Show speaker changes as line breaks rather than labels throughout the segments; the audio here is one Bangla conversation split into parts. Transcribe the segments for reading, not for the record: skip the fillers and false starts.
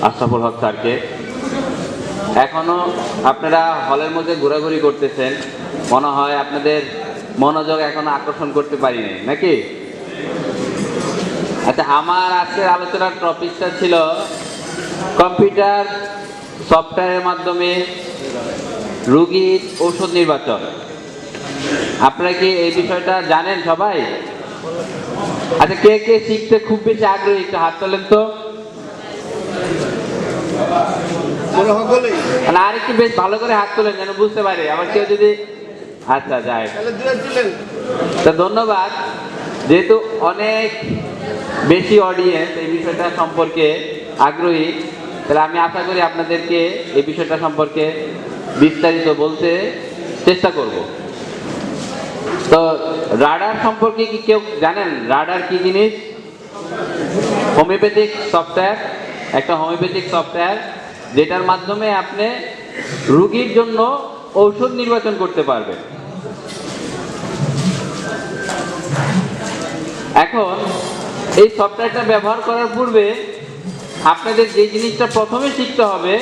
আশরাফুল হক স্যারকে। এখনো আপনারা হলের মধ্যে ঘোরাঘুরি করতেছেন, মনে হয় আপনাদের মনোযোগ এখনো আকর্ষণ করতে পারি নাই নাকি? আচ্ছা, আমার আজকের আলোচনার টপিকটা ছিল কম্পিউটার সফটওয়্যারের মাধ্যমে রোগীর ঔষধ নির্বাচন। আপনারা কি এই বিষয়টা জানেন সবাই? আচ্ছা, কে কে শিখতে খুব বেশি আগ্রহী একটু হাত তোলেন তো। আর একটু বেশ ভালো করে হাত তোলেন যেন বুঝতে পারে, আবার কেউ যদি আচ্ছা যায়। তো ধন্যবাদ, যেহেতু অনেক বেশি অডিয়েন্স এই বিষয়টা সম্পর্কে আগ্রহী, তাহলে আমি আশা করি আপনাদেরকে এই বিষয়টা সম্পর্কে বিস্তারিত বলতে চেষ্টা করব। তো রাডার সম্পর্কে কি কেউ জানেন? রাডার কি জিনিস? হোমিওপ্যাথিক সফটওয়্যার, একটা হোমিওপ্যাথিক সফটওয়্যার যেটার মাধ্যমে আপনি রোগীর জন্য ঔষধ নির্বাচন করতে পারবেন। এখন এই সফটওয়্যারটা ব্যবহার করার পূর্বে আপনাদের যে জিনিসটা প্রথমে শিখতে হবে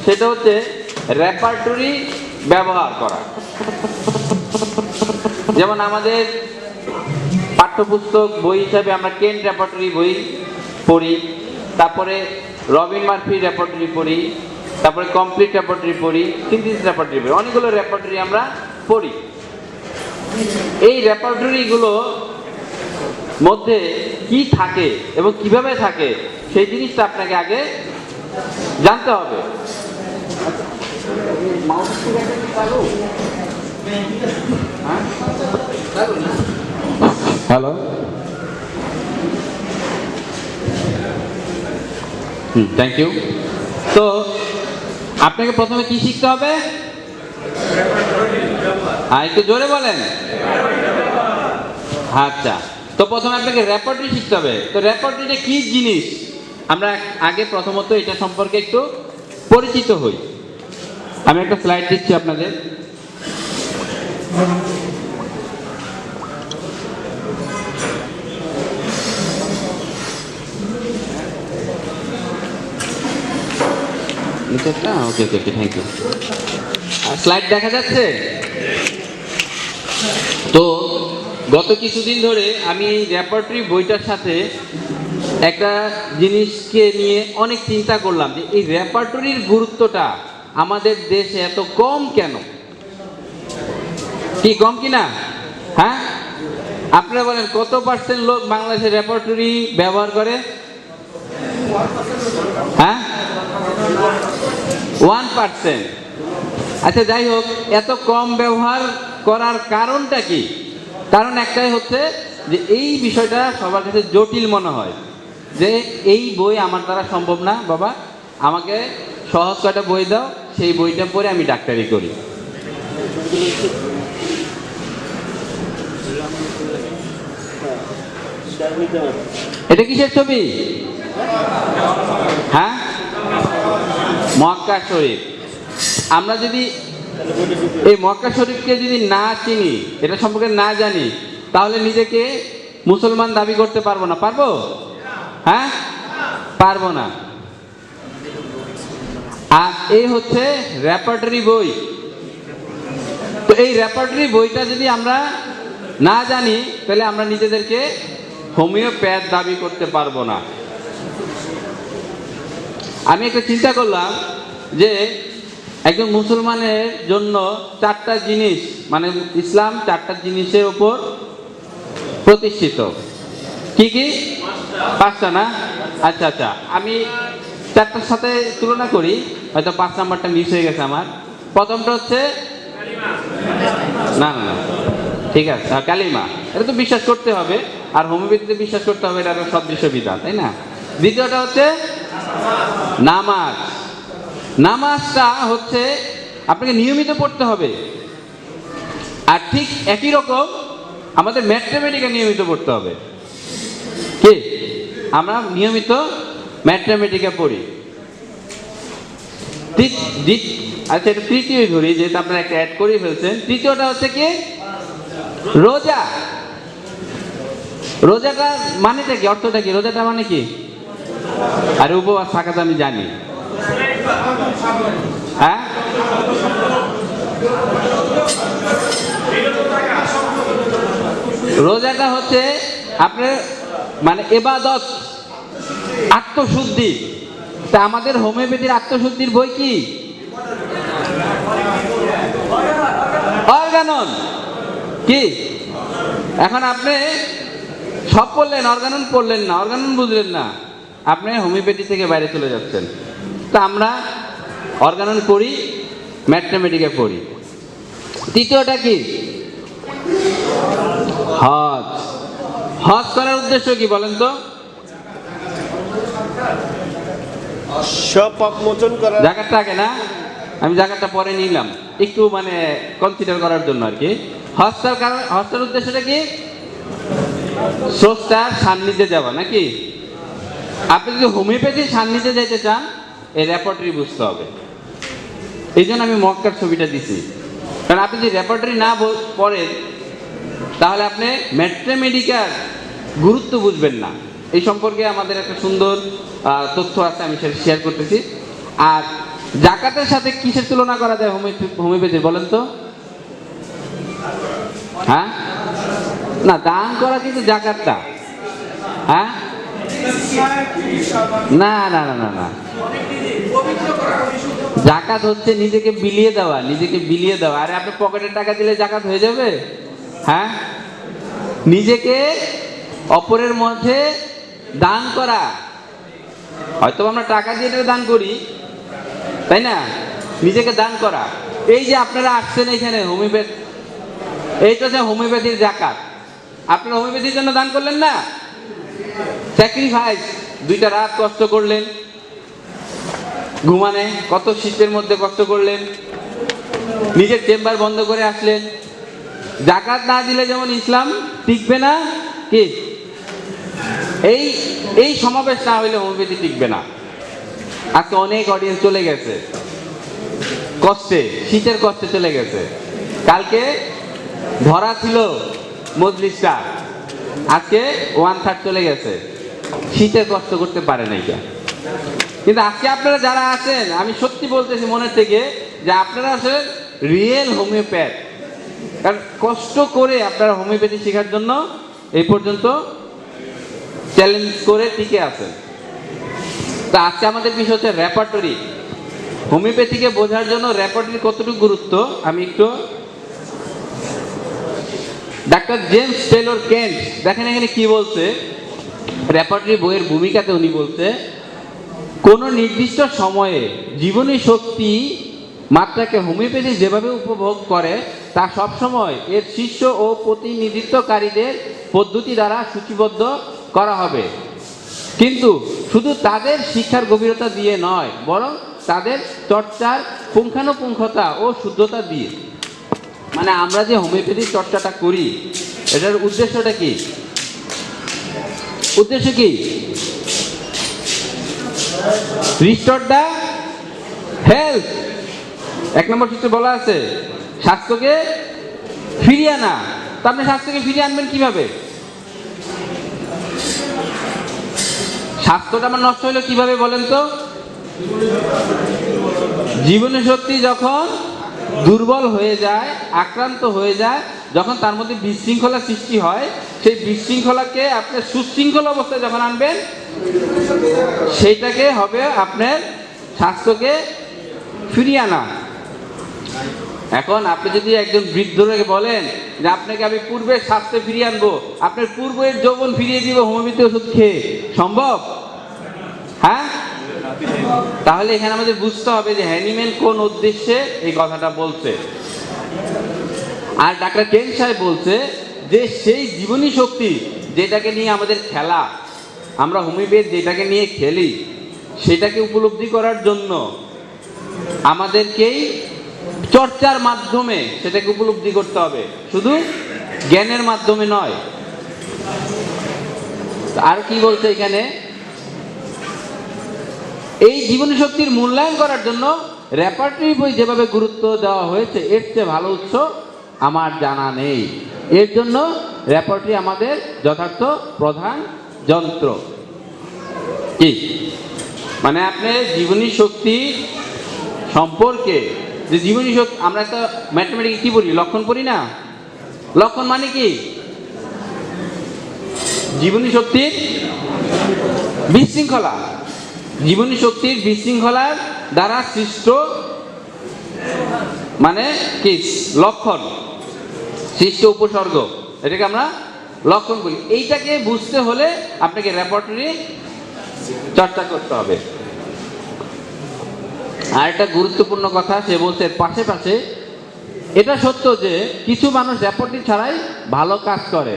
সেটা হচ্ছে রেপার্টরি ব্যবহার করা। যেমন আমাদের পাঠ্যপুস্তক বই হিসাবে আমরা কেন রেপার্টরি বই পড়ি, তারপরে রবিন মার্ফি রেপার্টরি পড়ি, তারপরে কমপ্লিট রেপার্টরি পড়ি, সিনথেসিস রেপার্টরি পড়ি, অনেকগুলো রেপার্টরি আমরা পড়ি। এই রেপার্টরিগুলো মধ্যে কি থাকে এবং কিভাবে থাকে সেই জিনিসটা আপনাকে আগে জানতে হবে। Hello, thank you. তো আপনাকে প্রথমে কি শিখতে হবে? একটু জোরে বলেন। আচ্ছা, তো প্রথমে আপনাকে রেপার্টরি শিখতে হবে। তো রেপার্টরিটা কি জিনিস আমরা আগে প্রথমত এটা সম্পর্কে একটু পরিচিত হই। আমি একটা স্লাইড দিচ্ছি আপনাদের। ওকে ওকে, থ্যাংক ইউ। স্লাইড দেখা যাচ্ছে তো? গত কিছুদিন ধরে আমি এই রেপার্টরি বইটার সাথে একটা জিনিসকে নিয়ে অনেক চিন্তা করলাম যে এই রেপার্টরির গুরুত্বটা আমাদের দেশে এত কম কেন? কি কম কিনা? হ্যাঁ, আপনারা বলেন কত পার্সেন্ট লোক বাংলাদেশে রেপার্টরি ব্যবহার করে? হ্যাঁ, 1%। আচ্ছা, যাই হোক, এত কম ব্যবহার করার কারণটা কি? কারণ একটাই হচ্ছে যে এই বিষয়টা সবার কাছে জটিল মনে হয়, যে এই বই আমার দ্বারা সম্ভব না, বাবা আমাকে সহজ কয়টা বই দাও, সেই বইটা পড়ে আমি ডাক্তারি করি। এটা কিসের ছবি? হ্যাঁ, মক্কা শরীফ। আমরা যদি এই মক্কা শরীফকে যদি না চিনি, এটা সম্পর্কে না জানি, তাহলে নিজেকে মুসলমান দাবি করতে পারবো না। পারবো? হ্যাঁ, পারবো না। আর এই হচ্ছে রেপার্টরি বই। তো এই রেপার্টরি বইটা যদি আমরা না জানি, তাহলে আমরা নিজেদেরকে হোমিওপ্যাথ দাবি করতে পারবো না। আমি একটা চিন্তা করলাম যে একজন মুসলমানের জন্য 4টা জিনিস, মানে ইসলাম 4টা জিনিসের উপর প্রতিষ্ঠিত। কি কি? 5টা না? আচ্ছা আচ্ছা, আমি 4টার সাথে তুলনা করি, হয়তো 5 নাম্বারটা মিস হয়ে গেছে আমার। প্রথমটা হচ্ছে না না না, ঠিক আছে, কালিমা, এটা তো বিশ্বাস করতে হবে, আর হোমিওপ্যাথিতে বিশ্বাস করতে হবে, এটা একটা সদৃশ্য বিধান, তাই না? দ্বিতীয়টা হচ্ছে নামাজ। নামাজটা হচ্ছে আপনাকে নিয়মিত পড়তে হবে। আর ঠিক একই রকম আমাদের ম্যাথমেটিক্যাল নিয়মিত পড়তে হবে। কি? আমরা নিয়মিত ম্যাথমেটিক্যাল পড়ি। আচ্ছা, এটা তৃতীয় ধরি, যেহেতু আপনারা একটা অ্যাড করে ফেলছেন। তৃতীয়টা হচ্ছে কি? রোজা। রোজাটা মানেটা কি? অর্থটা কি? রোজাটা মানে কি? আর উপবাস থাকা তো আমি জানি। হ্যাঁ, রোজাটা হচ্ছে আপনার মানে ইবাদত, আত্মশুদ্ধি। তা আমাদের হোমিওপ্যাথির আত্মশুদ্ধির বই কি? অর্গানন। কি এখন আপনি সব পড়লেন, অর্গানন পড়লেন না, অর্গানন বুঝলেন না, আপনি হোমিওপ্যাথি থেকে বাইরে চলে যাচ্ছেন। তা আমরা অর্গানন পড়ি, ম্যাথমেটিকে পড়ি। তৃতীয়টা কি? হজ। হজ করার উদ্দেশ্য কি বলেন তো?
পাপ মোচন করা।
জাকাতটা আগে না, আমি জাকাতটা পরে নিলাম একটু মানে কনসিডার করার জন্য আর কি। হজটার কারণ, হজটার উদ্দেশ্যটা কি? স্রষ্টার সান্নিধ্যে যাওয়া নাকি? আপনি যদি হোমিওপ্যাথির সান্নিধ্যে যেতে চান, এই রেপার্টরি বুঝতে হবে। এই জন্য আমি মক্কার ছবিটা দিছি, কারণ আপনি যদি রেপার্টরি না পড়েন তাহলে আপনি ম্যাথমেটিক্যাল গুরুত্ব বুঝবেন না। এই সম্পর্কে আমাদের একটা সুন্দর তথ্য আছে, আমি সেটা শেয়ার করতেছি। আর জাকাতের সাথে কিসের তুলনা করা যায় হোমিওপ্যাথির বলেন তো? হ্যাঁ, না দান করা কিন্তু জাকাতটা। হ্যাঁ, না না না না না, জাকাত হচ্ছে নিজেকে বিলিয়ে দেওয়া, নিজেকে বিলিয়ে দেওয়া। আরে আপনি পকেটের টাকা দিলে জাকাত হয়ে যাবে? হ্যাঁ, নিজেকে অপরের মধ্যে দান করা। হয়তো আমরা টাকা দিয়ে এটা দান করি, তাই না? নিজেকে দান করা। এই যে আপনারা আসছেন এখানে হোমিওপ্যাথি, এইটা হচ্ছে হোমিওপ্যাথির জাকাত। আপনারা হোমিওপ্যাথির জন্য দান করলেন না, স্যাক্রিফাইস। 2টা রাত কষ্ট করলেন, ঘুমানে কত শীতের মধ্যে কষ্ট করলেন, নিজের চেম্বার বন্ধ করে আসলেন। জাকাত না দিলে যেমন ইসলাম টিকবে না, কি এই এই সমাবেশ না হইলে হোমিওপ্যাথি টিকবে না। আজকে অনেক অডিয়েন্স চলে গেছে কষ্টে, শীতের কষ্টে চলে গেছে। কালকে ভরা ছিল মজলিসটা, আজকে 1/3 চলে গেছে, শীতের কষ্ট করতে পারে নাই। কিন্তু আজকে আপনারা যারা আছেন, আমি সত্যি বলতেছি মনের থেকে, যে আপনারা আছেন রিয়েল হোমিওপ্যাথ। কারণ কষ্ট করে আপনারা হোমিওপ্যাথি শেখার জন্য এই পর্যন্ত চ্যালেঞ্জ করে টিকে আছেন। তা আজকে আমাদের বিষয় হচ্ছে রেপার্টরি। হোমিওপ্যাথিকে বোঝার জন্য রেপার্টরির কতটুকু গুরুত্ব আমি একটু, ডাক্তার জেমস টেলর কেন্ট দেখেন এখানে কি বলছে। রেপার্টরি বইয়ের ভূমিকাতে উনি বলছে, কোনো নির্দিষ্ট সময়ে জীবনী শক্তি মাত্রাকে হোমিওপ্যাথি যেভাবে উপভোগ করে তা সবসময় এর শিষ্য ও প্রতিনিধিত্বকারীদের পদ্ধতি দ্বারা সূচিবদ্ধ করা হবে, কিন্তু শুধু তাদের শিক্ষার গভীরতা দিয়ে নয়, বরং তাদের চর্চার পুঙ্খানুপুঙ্খতা ও শুদ্ধতা দিয়ে। মানে আমরা যে হোমিওপ্যাথি চর্চাটা করি, এটার উদ্দেশ্যটা কি? উদ্দেশ্য কি? Restore the health. 1 নম্বর সূত্রে বলা আছে স্বাস্থ্যকে ফিরিয়ে আনা। তা আপনি স্বাস্থ্যকে ফিরিয়ে আনবেন কিভাবে? স্বাস্থ্যটা আমার নষ্ট হলো কিভাবে বলেন তো? জীবনী শক্তি যখন দুর্বল হয়ে যায়, আক্রান্ত হয়ে যায়, যখন তার মধ্যে বিশৃঙ্খলা সৃষ্টি হয়, সেই বিশৃঙ্খলাকে আপনি সুশৃঙ্খল অবস্থায় যখন আনবেন, সেইটাকে হবে আপনার স্বাস্থ্যকে ফিরিয়ে আনা। এখন আপনি যদি একজন বৃদ্ধকে বলেন যে আপনাকে আমি পূর্বের স্বাস্থ্যে ফিরিয়ে আনবো, আপনার পূর্বের যৌবন ফিরিয়ে দিব হোমিওপ্যাথি ওষুধ খেয়ে, সম্ভব? হ্যাঁ, তাহলে এখানে আমাদের বুঝতে হবে যে হ্যানিম্যান কোন উদ্দেশ্যে এই কথাটা বলছে। আর ডাক্তার কেন সাহেব বলছে যে সেই জীবনী শক্তি যেটাকে নিয়ে আমাদের খেলা, আমরা হোমিওপ্যাথি যেটাকে নিয়ে খেলি, সেটাকে উপলব্ধি করার জন্য আমাদেরকেই চর্চার মাধ্যমে সেটাকে উপলব্ধি করতে হবে, শুধু জ্ঞানের মাধ্যমে নয়। আর কি বলছে এখানে, এই জীবনী শক্তির মূল্যায়ন করার জন্য রেপার্টরি বই যেভাবে গুরুত্ব দেওয়া হয়েছে, এর চেয়ে ভালো উৎস আমার জানা নেই। এর জন্য রেপার্টরি আমাদের যথার্থ প্রধান যন্ত্র। কি মানে আপনি জীবনী শক্তি সম্পর্কে, যে জীবনী শক্তি, আমরা একটা ম্যাথমেটিক্স কি বলি, লক্ষণ পড়ি না? লক্ষণ মানে কি? জীবনী শক্তির বিশৃঙ্খলা, জীবনী শক্তির বিশৃঙ্খলার দ্বারা সৃষ্ট মানে কি লক্ষণ, সৃষ্ট উপসর্গ, এটাকে আমরা লক্ষণ বলি। এইটাকে বুঝতে হলে আপনাকে রেপার্টরি চর্চা করতে হবে। আর একটা গুরুত্বপূর্ণ কথা সে বলছে, পাশে পাশে এটা সত্য যে কিছু মানুষ রেপার্টরি ছাড়াই ভালো কাজ করে।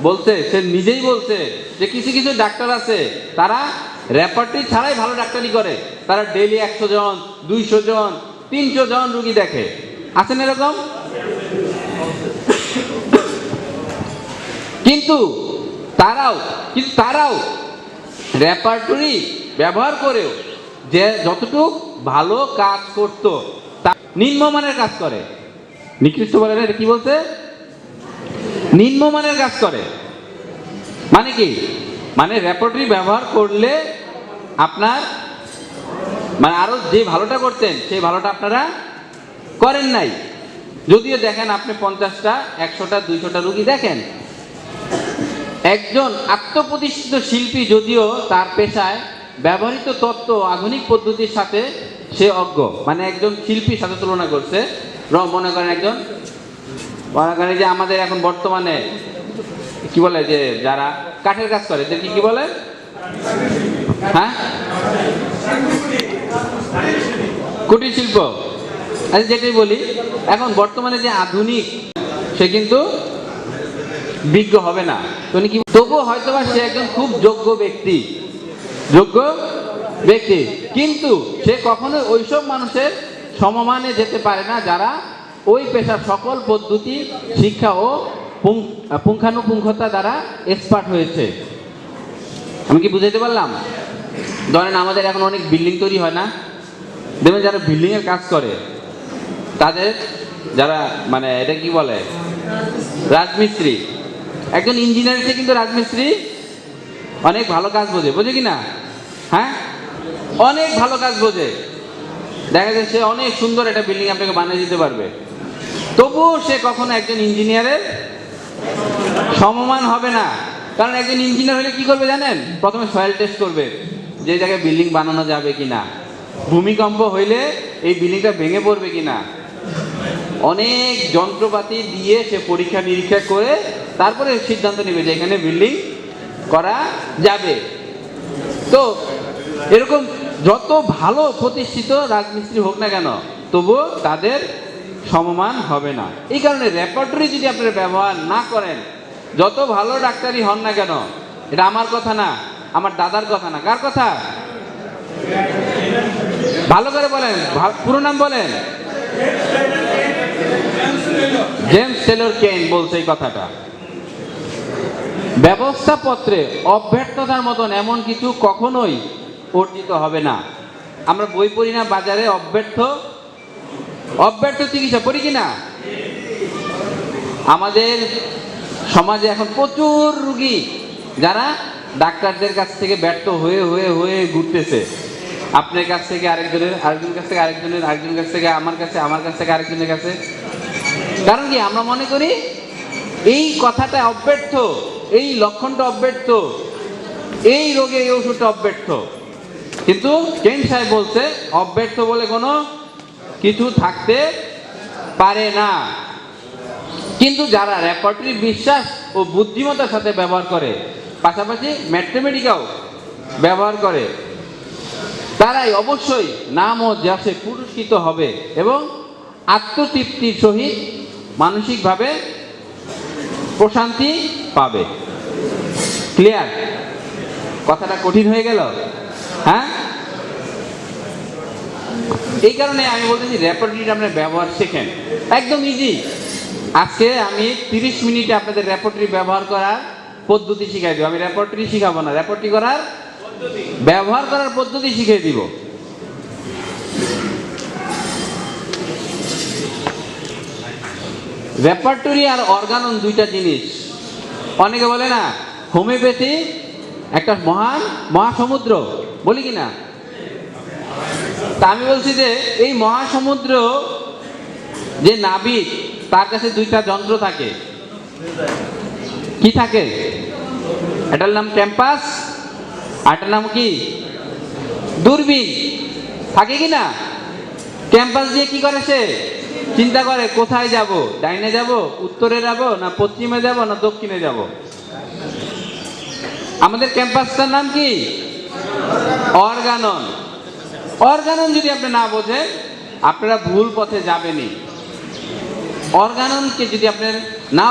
বলছে, সে নিজেই বলছে যে কিছু কিছু ডাক্তার আছে তারা রেপার্টরি ছাড়াই ভালো ডাক্তারি করে। তারা ডেইলি 100 জন, 200 জন, 300 জন রুগী দেখে। আছেন এরকম? কিন্তু তারাও রেপার্টরি ব্যবহার করেও যে যতটুকু ভালো কাজ করত তা নিম্নমানের কাজ করে। নিকৃষ্ট বলে না, এটা কি বলছে? নিম্নমানের কাজ করে। মানে কি? মানে রেপার্টরি ব্যবহার করলে আপনার মানে আরো যে ভালোটা করতেন সেই ভালোটা আপনারা করেন নাই। যদিও দেখেন আপনি 50টা, 100টা, 200টা রুগী দেখেন, একজন আত্মপ্রতিষ্ঠিত শিল্পী যদিও তার পেশায় ব্যবহৃত তত্ত্ব আধুনিক পদ্ধতির সাথে সে অজ্ঞ, মানে একজন শিল্পীর সাথে তুলনা করছে। মনে করেন একজন, মনে করেন যে আমাদের এখন বর্তমানে কি বলে যে যারা কাঠের কাজ করে এদেরকে কি বলে? হ্যাঁ, কুটির শিল্প। আচ্ছা, যেটাই বলি, এখন বর্তমানে যে আধুনিক, সে কিন্তু বিজ্ঞ হবে না। তবুও হয়তোবা সে একজন খুব যোগ্য ব্যক্তি, কিন্তু সে কখনো ওইসব মানুষের সমমানে যেতে পারে না যারা ওই পেশার সকল পদ্ধতি, শিক্ষা ও পুঙ্খানুপুঙ্খতা দ্বারা এক্সপার্ট হয়েছে। আমি কি বুঝাইতে পারলাম? ধরেন আমাদের এখন অনেক বিল্ডিং তৈরি হয় না, দেখবেন যারা বিল্ডিং এর কাজ করে তাদের যারা মানে এটা কি বলে রাজমিস্ত্রি, একজন ইঞ্জিনিয়ার সে কিন্তু রাজমিস্ত্রি অনেক ভালো কাজ বোঝে কি না? হ্যাঁ, অনেক ভালো কাজ বোঝে। দেখা যায় সে অনেক সুন্দর একটা বিল্ডিং আপনাকে বানিয়ে দিতে পারবে, তবুও সে কখনো একজন ইঞ্জিনিয়ারের সমমান হবে না। কারণ একজন ইঞ্জিনিয়ার হলে কি করবে জানেন? প্রথমে সয়েল টেস্ট করবে, যে জায়গায় বিল্ডিং বানানো যাবে কিনা, ভূমিকম্প হইলে এই বিল্ডিংটা ভেঙে পড়বে কিনা, অনেক যন্ত্রপাতি দিয়ে সে পরীক্ষা নিরীক্ষা করে তারপরে সিদ্ধান্ত নেবে যে এখানে বিল্ডিং করা যাবে। তো এরকম যত ভালো প্রতিষ্ঠিত রাজমিস্ত্রি হোক না কেন, তবুও তাদের সমমান হবে না। এই কারণে রেপার্টরি যদি আপনারা ব্যবহার না করেন, যত ভালো ডাক্তারই হন না কেন, এটা আমার কথা না, আমার দাদার কথা না, কার কথা? ভালো করে বলেন, পুরো নাম বলেন। জেমস টেলর কেন বলছে এই কথাটা। ব্যবস্থাপত্রে অব্যর্থতার মতন এমন কিছু কখনোই অর্জিত হবে না। আমরা বই পড়ি না বাজারে, অব্যর্থ চিকিৎসা পড়ি কিনা? আমাদের সমাজে এখন প্রচুর রুগী যারা ডাক্তারদের কাছ থেকে ব্যর্থ হয়ে হয়ে হয়ে ঘুরতেছে। আপনার কাছ থেকে আরেকজনের, আরেকজনের কাছ থেকে আরেকজনের, আরেকজনের কাছ থেকে আমার কাছে, আমার কাছ থেকে আরেকজনের কাছে। কারণ কি? আমরা মনে করি এই কথাটা অব্যর্থ, এই লক্ষণটা অব্যর্থ, এই রোগে এই ওষুধটা অব্যর্থ। কিন্তু কেন সাহেব বলছে অব্যর্থ বলে কোনো কিছু থাকতে পারে না। কিন্তু যারা রেপার্টরি বিশ্বাস ও বুদ্ধিমত্তার সাথে ব্যবহার করে, পাশাপাশি ম্যাথমেটিকাও ব্যবহার করে, তারাই অবশ্যই নাম ও যশে পুরস্কৃত হবে এবং আত্মতৃপ্তির সহিত মানসিকভাবে প্রশান্তি পাবে। ক্লিয়ার? কথাটা কঠিন হয়ে গেল? হ্যাঁ, এই কারণে আমি বলতেছি রেপার্টরিটা আপনার ব্যবহার শেখেন, একদম ইজি। আজকে আমি 30 মিনিটে আপনাদের রেপার্টরি ব্যবহার করার পদ্ধতি শিখাই দেব। আমি রেপার্টরি শিখাবো না, রেপার্টরি করার ব্যবহার করার পদ্ধতি শিখিয়ে দিব। রেপার্টরি আর অর্গানন দুইটা জিনিস। অনেকে বলে না হোমিওপ্যাথি একটা মহান মহাসমুদ্র, বলি কি না? তা আমি বলছি যে এই মহাসমুদ্র যে নাবিক, তার কাছে দুইটা যন্ত্র থাকে। কি থাকে? এটার নাম ক্যাম্পাস, আর এটার নাম কি? দূরবীন। থাকে কি না? ক্যাম্পাস দিয়ে কি করে সে? চিন্তা করে কোথায় যাব, ডাইনে যাব, উত্তরে যাব, না পশ্চিমে যাব, না দক্ষিণে যাব। আমাদের ক্যাম্পাসটার নাম কি? অর্গানন। অর্গানন যদি আপনি না বোঝেন, আপনারা ভুল পথে যাবেনই। অর্গাননকে যদি আপনি না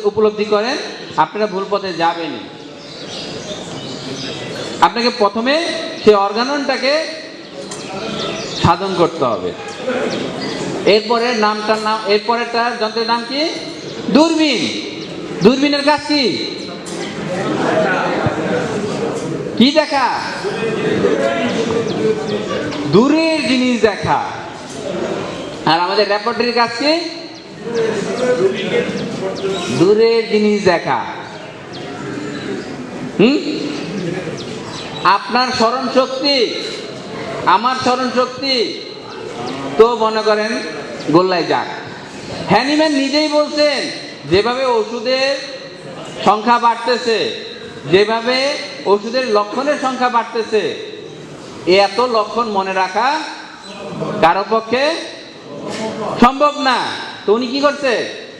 উপলব্ধি করেন, আপনারা ভুল পথে যাবেনই। আপনাকে প্রথমে সেই অর্গাননটাকে সাধন করতে হবে। এরপরের যন্ত্রের নাম কি? দূরবীন। দূরবীনের কাজ কি? কি দেখা? দূরের জিনিস দেখা। আর আমাদের ল্যাবরেটরির কাজ কি? দূরের জিনিস দেখা। আপনার স্মরণ শক্তি, আমার স্মরণ শক্তি তো মনে করেন গোল্লায় যাক। হ্যানিম্যান নিজেই বলছেন, যেভাবে ওষুধের সংখ্যা বাড়তেছে, যেভাবে ওষুধের লক্ষণের সংখ্যা বাড়তেছে, এত লক্ষণ মনে রাখা কারো পক্ষে সম্ভব না। তো উনি কি করছে?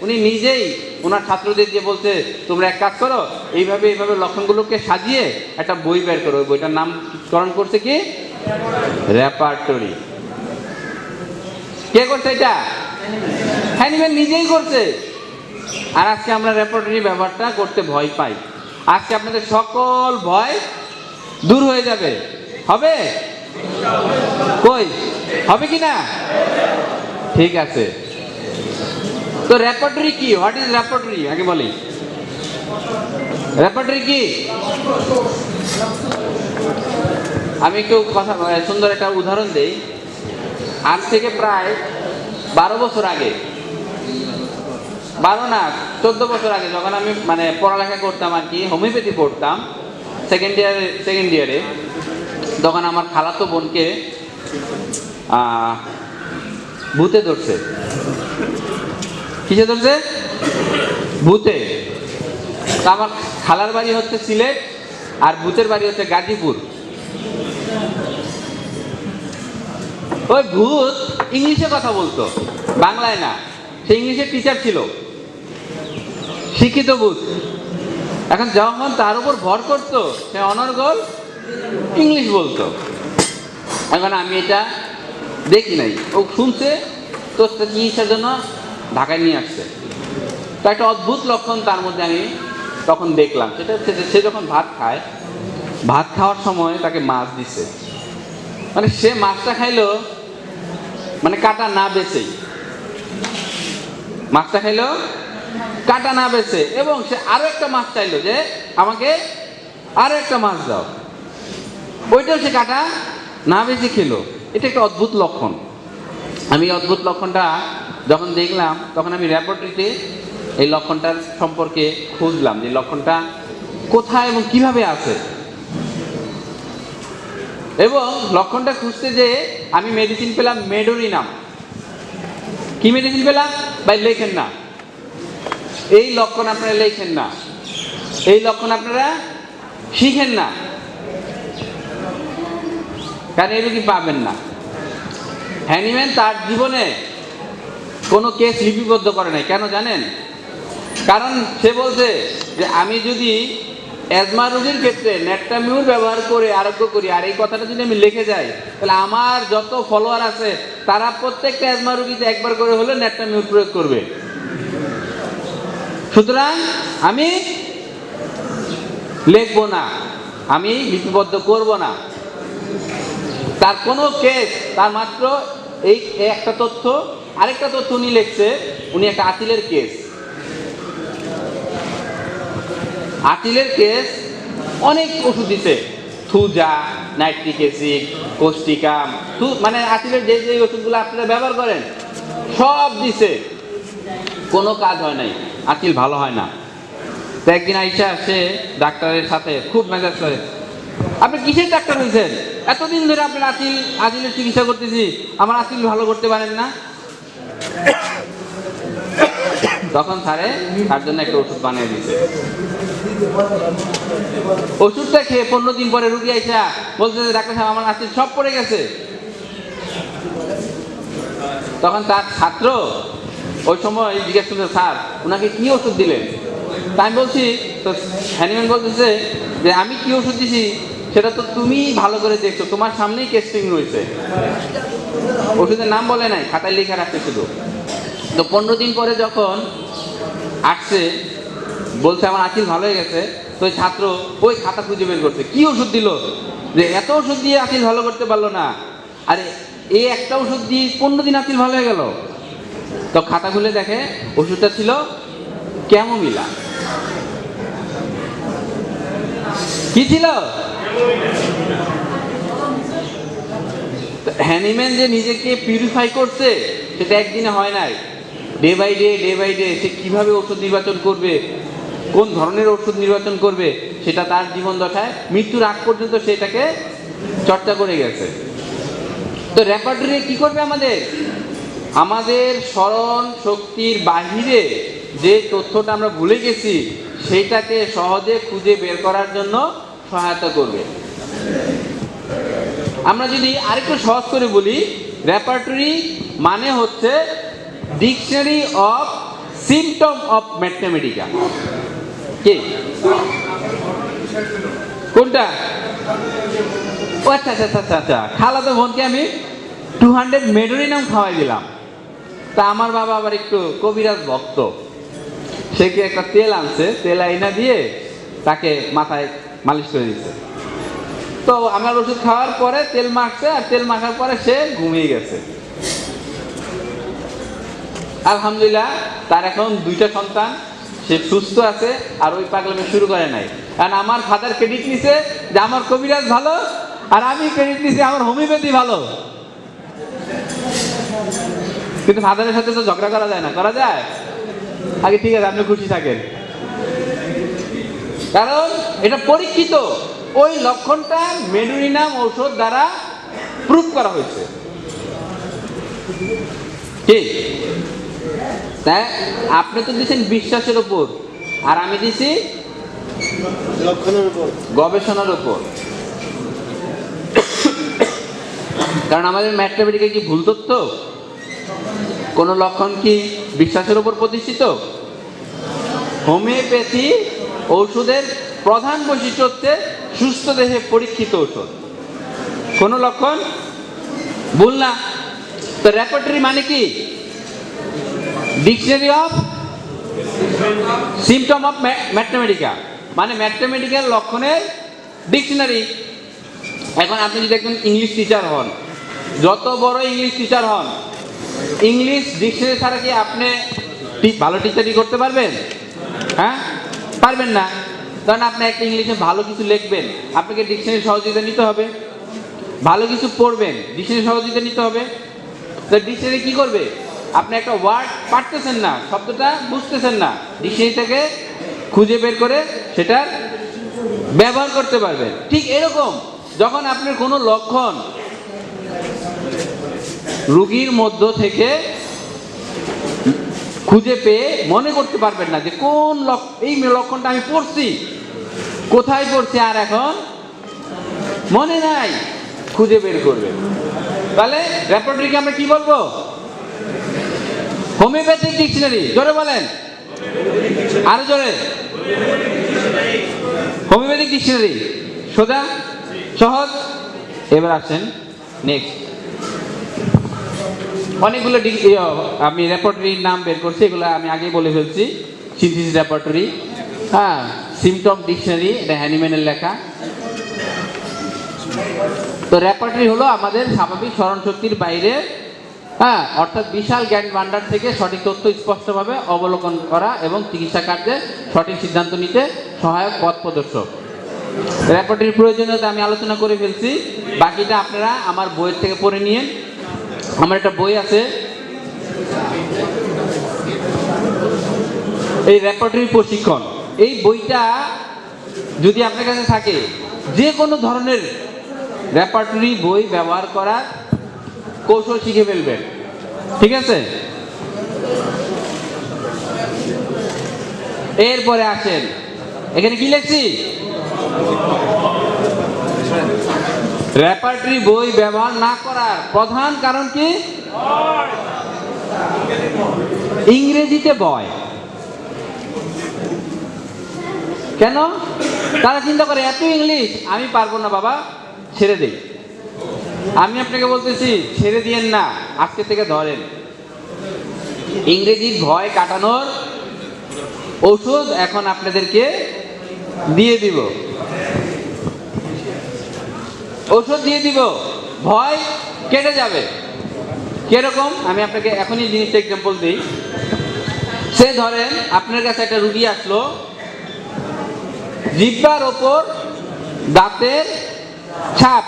উনি নিজেই ওনার ছাত্রদের দিয়ে বলছে, তোমরা এক কাজ করো, এইভাবে এইভাবে লক্ষণগুলোকে সাজিয়ে একটা বই বের করো। ওই বইটার নামকরণ করছে কি? রেপার্টরি। কে করছে এটা? হ্যানিম্যান নিজেই করছে। আর আজকে আমরা রেপার্টরি ব্যবহারটা করতে ভয় পাই। আজকে আপনাদের সকল ভয় দূর হয়ে যাবে। হবে? কই হবে কি না? ঠিক আছে। তো রেপার্টরি কি? What is repertory? আগে বলি, রেপার্টরি কি? আমি একটু কথা সুন্দর একটা উদাহরণ দেই। আজ থেকে প্রায় 12 বছর আগে, 12 না 14 বছর আগে, যখন আমি মানে পড়ালেখা করতাম আর কি, হোমিওপ্যাথি পড়তাম সেকেন্ড ইয়ারে, তখন আমার খালাতো বোনকে ভূতে ধরছে। কিসে ধরছে? ভূতে। তা আমার খালার বাড়ি হচ্ছে সিলেট, আর ভূতের বাড়ি হচ্ছে গাজীপুর। ওই ভূত ইংলিশে কথা বলতো, বাংলায় না। সে ইংলিশের টিচার ছিল, শিক্ষিত ভূত। এখন যখন তার উপর ভর করতো, সে অনর্গল ইংলিশ বলতো। এখন আমি এটা দেখি নাই, ও শুনছে, তো চিকিৎসার জন্য ঢাকায় নিয়ে আসছে। তো একটা অদ্ভুত লক্ষণ তার মধ্যে আমি তখন দেখলাম। সেটা হচ্ছে যে সে যখন ভাত খায়, ভাত খাওয়ার সময় তাকে মাছ দিছে। মানে সে মাছটা খাইলো মানে কাটা না বেছেই, মাছটা খাইলো কাটা না বেছে, এবং সে আরো একটা মাছ চাইলো যে আমাকে আরো একটা মাছ দাও, ওইটাও সে কাটা না বেছে খেলো। এটা একটা অদ্ভুত লক্ষণ। আমি অদ্ভুত লক্ষণটা যখন দেখলাম, তখন আমি ল্যাবরেটরিতে এই লক্ষণটার সম্পর্কে খুঁজলাম, যে লক্ষণটা কোথায় এবং কিভাবে আছে। এবং লক্ষণটা খুঁজতে যে আমি মেডিসিন পেলাম মেডোরিনাম। কি মেডিসিন পেলাম? ভাই লেখেন না, এই লক্ষণ আপনারা লেখেন না, এই লক্ষণ আপনারা শিখেন না, কারণ এই রোগী পাবেন না। হ্যানিম্যান তার জীবনে কোনো কেস লিপিবদ্ধ করে নাই। কেন জানেন? কারণ সে বলছে যে আমি যদি অ্যাজমা রোগীর ক্ষেত্রে ন্যাট্রামিউর ব্যবহার করে আরোগ্য করি, আর এই কথাটা যদি আমি লিখে যাই, তাহলে আমার যত ফলোয়ার আছে তারা প্রত্যেকটা অ্যাজমা রোগীতে একবার করে হলে ন্যাট্রামিউর প্রয়োগ করবে। সুতরাং আমি লিখবো না, আমি লিপিবদ্ধ করব না। তার কোনো কেস, তার মাত্র এই একটা তথ্য, আরেকটা তথ্য উনি লিখছে, উনি একটা আতিলের কেস। আতিলের কেস অনেক ওষুধ দিতে, থুজা, নাইট্রিক অ্যাসিড, কোস্টিকাম, মানে আতিলের যে যে ওষুধগুলো আপনারা ব্যবহার করেন সব দিছে, কোনো কাজ হয় নাই, আতিল ভালো হয় না। তো একদিন আইসা সে ডাক্তারের সাথে খুব মেজাজ করে, আপনি কিসের ডাক্তার হয়েছেন? এতদিন ধরে আপনার আজিলের চিকিৎসা করতেছি, আমার আজিল ভালো করতে পারেন না। তখন স্যারে তার জন্য একটা ওষুধ বানিয়ে দিয়েছে। ওষুধটা খেয়ে 15 দিন পরে রুগী আইসা বলছে যে ডাক্তার সাহেব আমার আজিল সব পড়ে গেছে। তখন তার ছাত্র ওই সময় জিজ্ঞেস করছে, স্যার ওনাকে কি ওষুধ দিলেন? তা আমি বলছি, তো হ্যানিম্যান বলতেছে যে আমি কি ওষুধ দিছি সেটা তো তুমি ভালো করে দেখছো, তোমার সামনেই টেস্টিং রয়েছে। ওষুধের নাম বলে নাই, খাতায় লিখে রাখছে শুধু। তো 15 দিন পরে যখন আসছে বলছে আমার আঁচিল ভালো হয়ে গেছে, তো ওই ছাত্র ওই খাতা খুঁজে বের করছে, কি ওষুধ দিল যে এত ওষুধ দিয়ে আঁচিল ভালো করতে পারলো না, আরে এই একটা ওষুধ দিয়ে 15 দিন আঁচিল ভালো হয়ে গেল। তো খাতা খুলে দেখে ওষুধটা ছিল ক্যামোমিলা। কি ছিল? হ্যানিম্যান যে নিজেকে পিউরিফাই করছে সেটা একদিনে হয় নাই, ডে বাই ডে সে কিভাবে ওষুধ নির্বাচন করবে, কোন ধরনের ওষুধ নির্বাচন করবে সেটা তার জীবন দশায় মৃত্যুর আগ পর্যন্ত সেটাকে চর্চা করে গেছে। তো রেপার্টরি কি করবে আমাদের স্মরণ শক্তির বাহিরে যে তথ্যটা আমরা ভুলে গেছি সেইটাকে সহজে খুঁজে বের করার জন্য সহায়তা করবে। আমরা যদি আরেকটু সহজ করে বলি, রেপার্টরি মানে হচ্ছে dictionary of symptom of Mathematica. কি কোনটা? ও আচ্ছা আচ্ছা আচ্ছা আচ্ছা, খালাতো বোনকে আমি 200 মেডোরিনাম খাওয়াই দিলাম। তা আমার বাবা আবার একটু কবিরাজ ভক্ত, সে কি একটা তেল আনছে, তেল আইনা দিয়ে তাকে মাথায় মালিশ করে দিচ্ছে। তো আমার ওষুধ খাওয়ার পরে তেল মাখছে, আর তেল মাখার পরে সে ঘুমিয়ে গেছে। আলহামদুলিল্লাহ তার এখন 2টা সন্তান, সে সুস্থ আছে, আর ওই পাগলামি শুরু করে নাই। কারণ আমার ফাদার ক্রেডিট নিছে যে আমার কবিরাজ ভালো, আর আমি ক্রেডিট নিছি আমার হোমিওপ্যাথি ভালো। কিন্তু ফাদারের সাথে তো ঝগড়া করা যায় না, করা যায়? আগে ঠিক আছে, আপনি খুশি থাকেন, কারণ এটা পরীক্ষিত। ওই লক্ষণটা মেডোরিনাম ঔষধ দ্বারা প্রুফ করা হয়েছে। ঠিক তাই আপনি তো দিচ্ছেন বিশ্বাসের উপর, আর আমি দিছি
লক্ষণের উপর,
গবেষণার উপর। কারণ আমাদের ম্যাথমেটিকে কি ভুল তথ্য? কোন লক্ষণ কি বিশ্বাসের উপর প্রতিষ্ঠিত? হোমিওপ্যাথি ঔষধের প্রধান বৈশিষ্ট্য হচ্ছে সুস্থ দেহে পরীক্ষিত ঔষধ। কোন লক্ষণ ভুল না। তো রেপার্টরি মানে কি? Dictionary of symptom of Mathematica, মানে ম্যাথমেটিক্যাল লক্ষণের ডিকশনারি। এখন আপনি যদি একজন ইংলিশ টিচার হন, যত বড় ইংলিশ টিচার হন, ইংলিশ ডিকশনারি ছাড়া কি আপনি ভালো টিচারই করতে পারবেন? হ্যাঁ, পারবেন না। কারণ আপনি একটা ইংলিশে ভালো কিছু লিখবেন, আপনাকে ডিকশনারি সহযোগিতা নিতে হবে। ভালো কিছু পড়বেন, ডিকশনারি সহযোগিতা নিতে হবে। তো ডিকশনারি কি করবে? আপনি একটা ওয়ার্ড পারতেছেন না, শব্দটা বুঝতেছেন না, ডিকশনারি থেকে খুঁজে বের করে সেটার ব্যবহার করতে পারবেন। ঠিক এরকম যখন আপনার কোনো লক্ষণ রোগীর মধ্য থেকে খুঁজে পেয়ে মনে করতে পারবেন না যে কোন এই লক্ষণটা আমি পড়ছি, কোথায় পড়ছি, আর এখন মনে নাই, খুঁজে বের করবেন। তাহলে রেপার্টরিকে আমরা কি বলবো? Homeopathic dictionary. জোরে বলেন, আরো জোরে। Homeopathic dictionary. সোজা, সহজ। এবার আসেন নেক্সট। অনেকগুলো আমি রেপার্টরির নাম বের করছি, এগুলো আমি আগেই বলে ফেলছি। সিনথেসিস রেপার্টরি, হ্যাঁ, সিম্পটম ডিকশনারি, এটা হ্যানিম্যানের লেখা। তো রেপার্টরি হলো আমাদের স্বাভাবিক স্মরণ শক্তির বাইরে, হ্যাঁ, অর্থাৎ বিশাল জ্ঞান ভান্ডার থেকে সঠিক তথ্য স্পষ্টভাবে অবলোকন করা এবং চিকিৎসা কার্যে সঠিক সিদ্ধান্ত নিতে সহায়ক পথ প্রদর্শক। রেপার্টরির প্রয়োজনীয়তা আমি আলোচনা করে ফেলছি, বাকিটা আপনারা আমার বইয়ের থেকে পড়ে নিন। আমার একটা বই আছে, এই রেপার্টরি প্রশিক্ষণ, এই বইটা যদি আপনার কাছে থাকে, যে কোনো ধরনের রেপার্টরি বই ব্যবহার করার কৌশল শিখে ফেলবেন। ঠিক আছে, এরপরে আসেন, এখানে কি লিখছি? রেপার্টরি বই ব্যবহার না করার প্রধান কারণ কি? ইংরেজিতে বই। কেন? তারা চিন্তা করে এত ইংলিশ আমি পারবো না বাবা, ছেড়ে দেই। আমি আপনাকে বলতেছি ছেড়ে দিয়েন না, আজকে থেকে ধরেন। ইংরেজির ভয় কাটানোর ওষুধ এখন আপনাদেরকে দিয়ে দিব, ওষুধ দিয়ে দিব, ভয় কেটে যাবে। কিরকম? আমি আপনাকে এখনই জিনিসটা এক্সাম্পল দিই। সে ধরেন আপনার কাছে একটা রুগী আসলো, জিহ্বার ওপর দাঁতের ছাপ।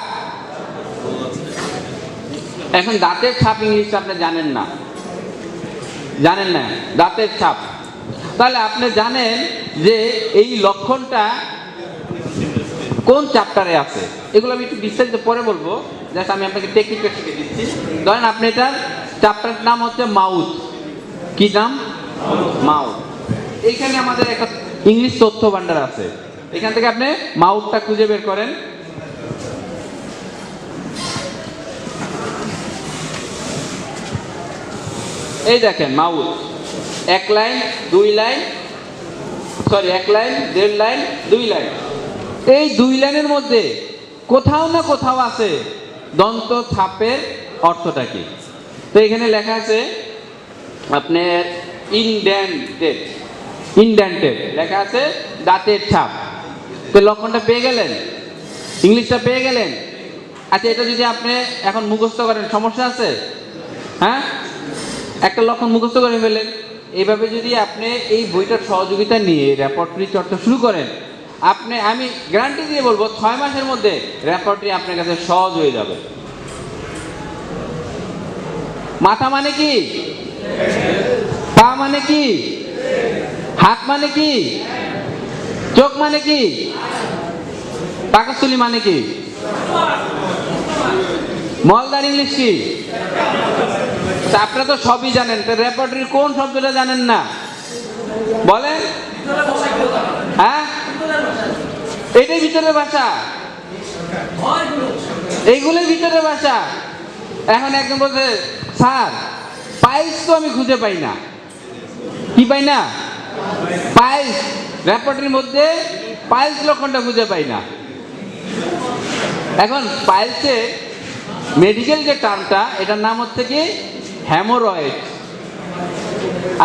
এখন দাঁতের ছাপ ইংলিশটা আপনি জানেন না, জানেন না দাঁতের ছাপ, তাহলে আপনি জানেন যে এই লক্ষণটা কোন চ্যাপ্টারে আছে। এগুলো আমি একটু বিস্তারিত পরে বলবো, জাস্ট আমি আপনাকে টেকনিকটা শিখে দিচ্ছি। ধরেন আপনি এটার চ্যাপ্টারের নাম হচ্ছে মাউথ। কি নাম? মাউথ। এইখানে আমাদের একটা ইংলিশ তথ্য ভান্ডার আছে, এখান থেকে আপনি মাউথটা খুঁজে বের করেন। এই দেখেন মাউথ, এক লাইন, দুই লাইন, সরি এক লাইন, দেড় লাইন, দুই লাইন। এই দুই লাইনের মধ্যে কোথাও না কোথাও আছে দন্ত ছাপের অর্থটা কি। তো এখানে লেখা আছে আপনার ইনডেন্টেড, ইনডেন্টেড লেখা আছে দাঁতের ছাপ। তো লক্ষণটা পেয়ে গেলেন, ইংলিশটা পেয়ে গেলেন। আচ্ছা, এটা যদি আপনি এখন মুখস্থ করেন সমস্যা আছে? হ্যাঁ, একটা লক্ষণ মুখস্থ করে ফেলেন। এইভাবে যদি আপনি এই বইটার সহযোগিতা নিয়ে রেপার্টরি চর্চা শুরু করেন, আপনি, আমি গ্যারান্টি দিয়ে বলবো 6 মাসের মধ্যে রেপার্টরি আপনার কাছে সহজ হয়ে যাবে। মাথা মানে কি? পা মানে কি? হাত মানে কি? চোখ মানে কি? পাকস্থলী মানে কি? মলদার ইংলিশ কি? আপনারা তো সবই জানেন, তো রেপার্টরির কোন শব্দটা জানেন না বলেন? হ্যাঁ, এটাই ভিতরের ভাষা, এইগুলোর ভিতরের ভাষা। এখন একজন বলছে স্যার পাইলস তো আমি খুঁজে পাই না। কি পাই না? পাইলস। রেপার্টরির মধ্যে পাইলস লক্ষণটা খুঁজে পাই না। এখন পাইলসে মেডিকেল যে টার্মটা, এটার নাম হচ্ছে কি? হ্যামোরয়েড।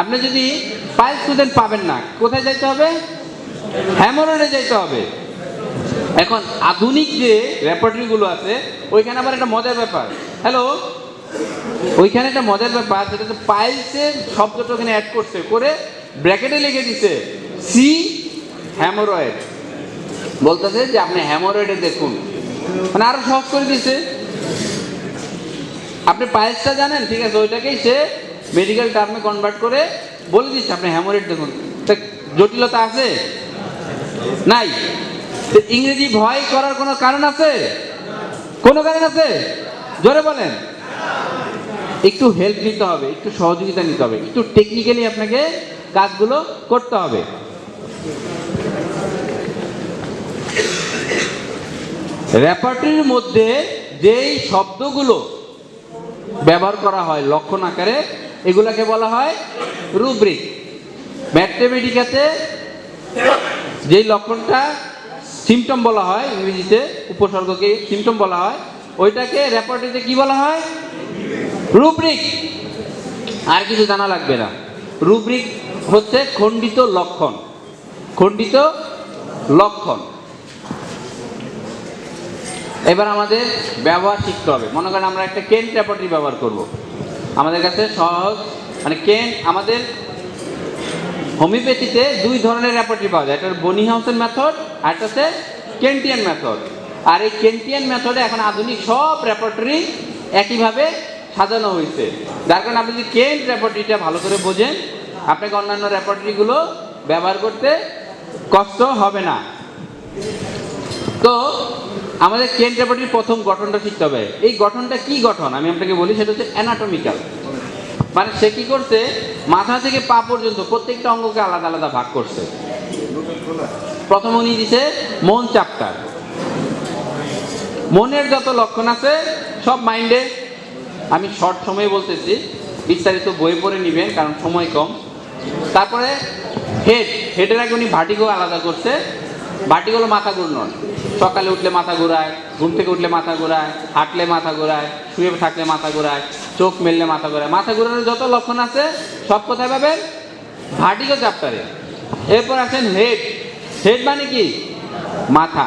আপনি যদি পাইলস খুঁজেন পাবেন না, কোথায় যাইতে হবে? হ্যামোরয়েডে যাইতে হবে। এখন আধুনিক যে রেপার্টরিগুলো আছে, ওইখানে আবার একটা মজার ব্যাপার, হ্যালো, ওইখানে একটা মজার ব্যাপার, সেটা হচ্ছে পাইলসের শব্দটা ওখানে অ্যাড করছে, করে ব্র্যাকেটে লিখে দিচ্ছে সি হ্যামোরয়েড। বলতেছে যে আপনি হ্যামোরয়েডে দেখুন, মানে আরো সহজ করে দিচ্ছে। আপনি পাইলসটা জানেন, ঠিক আছে, ওইটাকেই সে মেডিকেল টার্মে কনভার্ট করে বলে দিচ্ছে আপনি হ্যামোরয়েড দেখুন। তা জটিলতা আছে? নাই। তো ইংরেজি ভয় করার কোনো কারণ আছে? কোনো কারণ আছে? জোরে বলেন। একটু হেল্প নিতে হবে, একটু সহযোগিতা নিতে হবে, একটু টেকনিক্যালি আপনাকে কাজগুলো করতে হবে। রেপার্টরির মধ্যে যেই শব্দগুলো ব্যবহার করা হয় লক্ষণ আকারে, এগুলাকে বলা হয় রুব্রিক। ম্যাথমেটিক্যাতে যেই লক্ষণটা সিমটম বলা হয়, ইংরেজিতে উপসর্গকে সিমটম বলা হয়, ওইটাকে রেপার্টরিতে কি বলা হয়? রুব্রিক। আর কিছু জানা লাগবে না। রুব্রিক হচ্ছে খণ্ডিত লক্ষণ, খণ্ডিত লক্ষণ। এবার আমাদের ব্যবহার শিখতে হবে। মনে করেন আমরা একটা কেন্ট রেপার্টরি ব্যবহার করব, আমাদের কাছে সহজ, মানে কেন্ট, আমাদের হোমিওপ্যাথিতে দুই ধরনের রেপার্টরি পাওয়া যায়, একটা বনিহাউসেন মেথড আর একটা হচ্ছে কেন্টিয়ান মেথড। আর এই কেন্টিয়ান মেথডে এখন আধুনিক সব রেপার্টরি একইভাবে সাজানো হয়েছে, যার কারণে আপনি যদি কেন্ট রেপার্টরিটা ভালো করে বোঝেন, আপনাকে অন্যান্য রেপার্টরিগুলো ব্যবহার করতে কষ্ট হবে না। তো আমাদের কেন রেপার্টরির প্রথম গঠনটা শিখতে হবে। এই গঠনটা কি গঠন আমি আপনাকে বলি, সেটা হচ্ছে অ্যানাটমিক্যাল। মানে সে কি করছে, মাথা থেকে পা পর্যন্ত প্রত্যেকটা অঙ্গকে আলাদা আলাদা ভাগ করছে। প্রথম উনি দিছে মন চ্যাপ্টার। মনের যত লক্ষণ আছে সব মাইন্ডে, আমি শর্ট সময়ে বলতেছি, বিস্তারিত বই পড়ে নিবেন কারণ সময় কম। তারপরে হেডের আগে উনি ভার্টিগো আলাদা করছে। ভার্টিগো হলো মাথা ঘূর্ণন। সকালে উঠলে মাথা ঘোরায়, ঘুম থেকে উঠলে মাথা ঘোরায়, হাঁটলে মাথা ঘোরায়, শুয়ে থাকলে মাথা ঘোরায়, চোখ মেললে মাথা ঘোরায়। মাথা ঘোরানোর যত লক্ষণ আছে সব কোথায় পাবেন? ভার্টিগো চ্যাপ্টারে। এরপর আছেন হেড। হেড মানে কি? মাথা।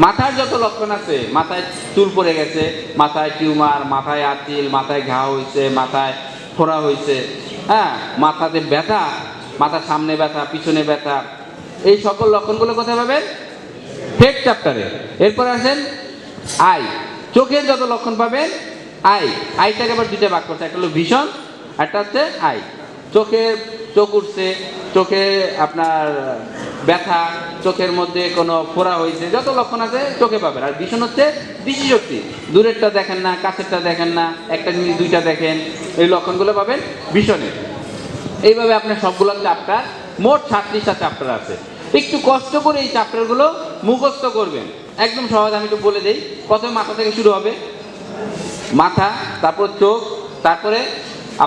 মাথার যত লক্ষণ আছে, মাথায় চুল পড়ে গেছে, মাথায় টিউমার, মাথায় আঁচিল, মাথায় ঘা হয়েছে, মাথায় ফোড়া হয়েছে, হ্যাঁ, মাথাতে ব্যথা, মাথার সামনে ব্যথা, পিছনে ব্যথা, এই সকল লক্ষণগুলো কোথায় পাবেন? হেড চ্যাপ্টারে। এরপর আসেন আই। চোখের যত লক্ষণ পাবেন আই। আইটাকে আবার দুইটা ভাগ করছে, একটা হলো ভিশন, একটা হচ্ছে আই। চোখ উঠছে, চোখে আপনার ব্যথা, চোখের মধ্যে কোনো ফোড়া হয়েছে, যত লক্ষণ আছে চোখে পাবেন। আর ভীষণ হচ্ছে দৃষ্টিশক্তি, দূরেরটা দেখেন না, কাছেরটা দেখেন না, একটা জিনিস দুইটা দেখেন, এই লক্ষণগুলো পাবেন ভীষণে। এইভাবে আপনার সবগুলো চ্যাপ্টার, মোট 36টা চ্যাপ্টার আছে। একটু কষ্ট করে এই চ্যাপ্টারগুলো মুখস্থ করবেন, একদম সহজ। আমি একটু বলে দিই। প্রথমে মাথা থেকে শুরু হবে, মাথা, তারপর চোখ, তারপরে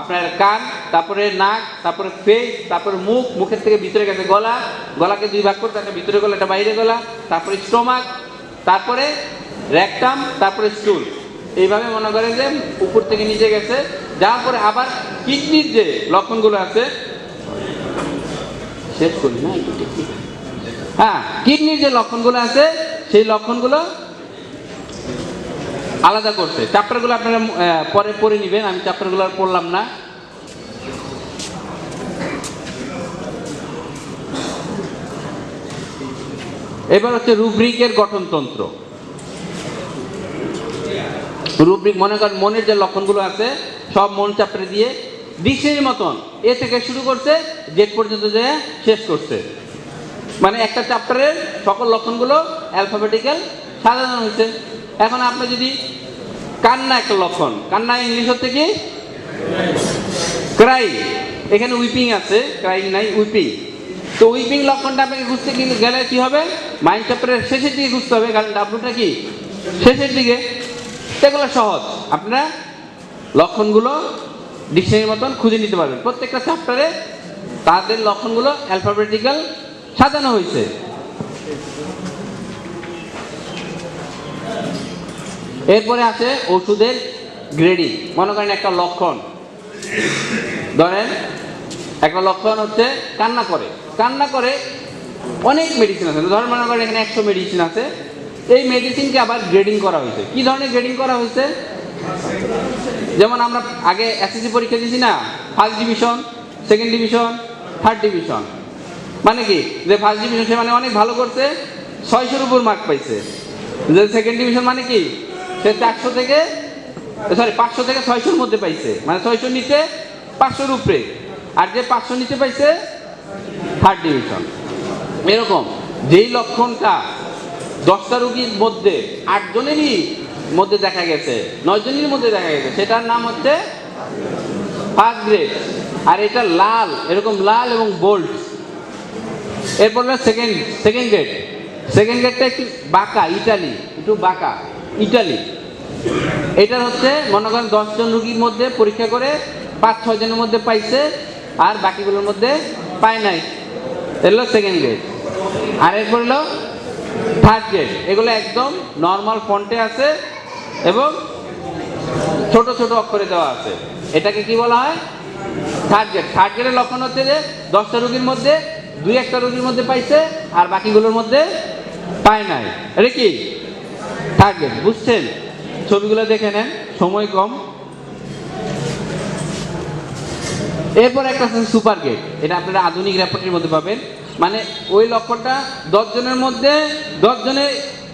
আপনার কান, তারপরে নাক, তারপরে ফেস, তারপরে মুখ, মুখের থেকে ভিতরে গেছে গলা, গলাকে দুই ভাগ করতে, একটা ভিতরে গলা, একটা বাইরে গলা, তারপরে স্টোমাক, তারপরে রেকটাম, তারপরে স্টুল। এইভাবে মনে করেন যে উপর থেকে নিচে গেছে। যাওয়ার পরে আবার কিডনির যে লক্ষণগুলো আছে, শেষ করি না, হ্যাঁ, কিডনির যে লক্ষণগুলো আছে সেই লক্ষণগুলো আলাদা করছে। চ্যাপ্টারগুলো আপনারা পরে পড়ে নেবেন, আমি চ্যাপ্টারগুলো আর পড়লাম না। এবার হচ্ছে রুব্রিকের গঠনতন্ত্র। রুব্রিক মনে করেন মনের যে লক্ষণগুলো আছে সব মন চ্যাপ্টারে দিয়ে ডিকশনারির মতন এ থেকে শুরু করছে জেড পর্যন্ত যে শেষ করছে। মানে একটা চ্যাপ্টারের সকল লক্ষণগুলো অ্যালফাবেটিক্যাল সাজানো হয়েছে। এখন আপনি যদি কান্না একটা লক্ষণ, কান্না ইংলিশ হচ্ছে কি? ক্রাই। এখানে উইপিং আছে, ক্রাইং নাই, উইপিং। তো উইপিং লক্ষণটা আপনাকে খুঁজতে গেলে কি হবে? মাইন্ড চ্যাপ্টারের শেষের দিকে খুঁজতে হবে, কারণ ডাব্লুটা কি শেষের দিকে। সেগুলো সহজ, আপনারা লক্ষণগুলো ডিকশনারির মতন খুঁজে নিতে পারবেন। প্রত্যেকটা চ্যাপ্টারে তাদের লক্ষণগুলো অ্যালফাবেটিক্যাল সাজানো হয়েছে। এরপরে আছে ওষুধের গ্রেডিং। মনে করেন একটা লক্ষণ, ধরেন একটা লক্ষণ হচ্ছে কান্না করে। কান্না করে অনেক মেডিসিন আছে, ধরেন মনে করেন এখানে 100 মেডিসিন আছে। এই মেডিসিনকে আবার গ্রেডিং করা হয়েছে। কি ধরনের গ্রেডিং করা হয়েছে? যেমন আমরা আগে এসএসসি পরীক্ষা দিয়েছি না, first division, second division, third division. মানে কি, যে ফার্স্ট ডিভিশন সে মানে অনেক ভালো করছে, 600-র উপর মার্ক পাইছে। যে সেকেন্ড ডিভিশন মানে কি, সে 500 থেকে 600-র মধ্যে পাইছে, মানে 600 নিচে 500-র উপরে। আর যে 500 নিচে পাইছে থার্ড ডিভিশন। এরকম যেই লক্ষণটা 10টা রোগীর মধ্যে 8 জনেরই মধ্যে দেখা গেছে, 9 জনের মধ্যে দেখা গেছে, সেটার নাম হচ্ছে ফার্স্ট গ্রেড। আর এটা লাল, এরকম লাল এবং বোল্ড। এরপর সেকেন্ড গ্রেড। সেকেন্ড গ্রেডটা একটু বাঁকা, একটু বাঁকা ইটালি। এটার হচ্ছে মনে করেন 10 জন রোগীর মধ্যে পরীক্ষা করে 5-6 জনের মধ্যে পাইছে, আর বাকিগুলোর মধ্যে পায় নাই। এগুলো সেকেন্ড গ্রেড। আর এরপর হলো থার্ড গ্রেড। এগুলো একদম নর্মাল ফন্টে আছে এবং ছোট ছোট অক্ষরে দেওয়া আছে। এটাকে কি বলা হয়? Third grade. থার্ড গ্রেডের লক্ষণ হচ্ছে যে 10টা রোগীর মধ্যে 2-1টা রোগীর মধ্যে পাইছে, আর বাকিগুলোর মধ্যে পায় নাই। এটা কি থার্ড গ্রেড। বুঝছেন? ছবিগুলো দেখে নেন, সময় কম। এরপর একটা আছে সুপার গ্রেড। এটা আপনারা আধুনিক রেপার্টরির মধ্যে পাবেন। মানে ওই লক্ষণটা 10 জনের মধ্যে 10 জনে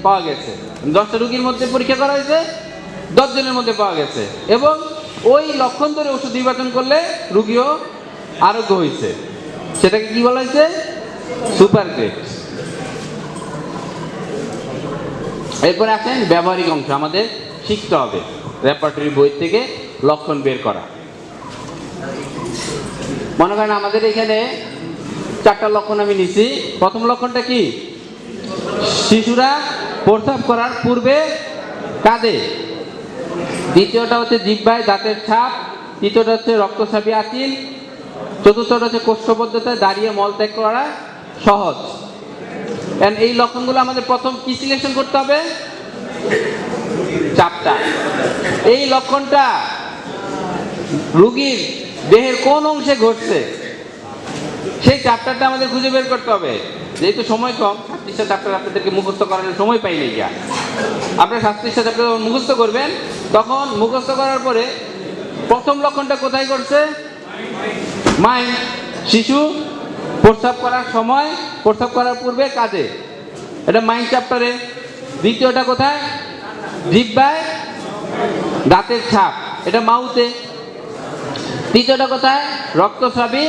পাওয়া গেছে, 10টা রোগীর মধ্যে পরীক্ষা করা হয়েছে, 10 জনের মধ্যে পাওয়া গেছে, এবং ওই লক্ষণ ধরে ওষুধ নির্বাচন করলে রোগীও আরোগ্য হয়েছে। সেটাকে কি বলা হয়েছে? Super grade. এরপরে আসেন ব্যবহারিক অংশ, আমাদের শিখতে হবে রেপার্টরি বই থেকে লক্ষণ বের করা। মনে করেন আমাদের এখানে 4টা লক্ষণ আমি নিছি। প্রথম লক্ষণটা কি? শিশুরা প্রস্রাব করার পূর্বে কাঁদে। দ্বিতীয়টা হচ্ছে জিহ্বায় দাঁতের ছাপ। তৃতীয়টা হচ্ছে রক্তস্রাবী আঁচিল। চতুর্থটা হচ্ছে কোষ্ঠবদ্ধতায় দাঁড়িয়ে মলত্যাগ করা সহজ। এই লক্ষণগুলো আমাদের প্রথম কি সিলেকশন করতে হবে? চাপটা। এই লক্ষণটা রোগীর দেহের কোন অংশে ঘটছে সেই চ্যাপ্টারটা আমাদের খুঁজে বের করতে হবে। যেহেতু সময় কম, 36টা চ্যাপ্টার আপনাদেরকে মুখস্থ করানোর সময় পাইনি যা। আপনারা 36টা চ্যাপ্টার যখন মুখস্থ করবেন, তখন মুখস্থ করার পরে প্রথম লক্ষণটা কোথায় ঘটছে? মাইন্ড। শিশু প্রস্রাব করার সময়, প্রস্রাব করার পূর্বে কাঁদে, এটা মাইন্ড চ্যাপ্টারে। দ্বিতীয়টা কোথায়? জিহ্বায় দাঁতের ছাপ, এটা মাউথে। তৃতীয়টা কোথায়? রক্তস্রাবী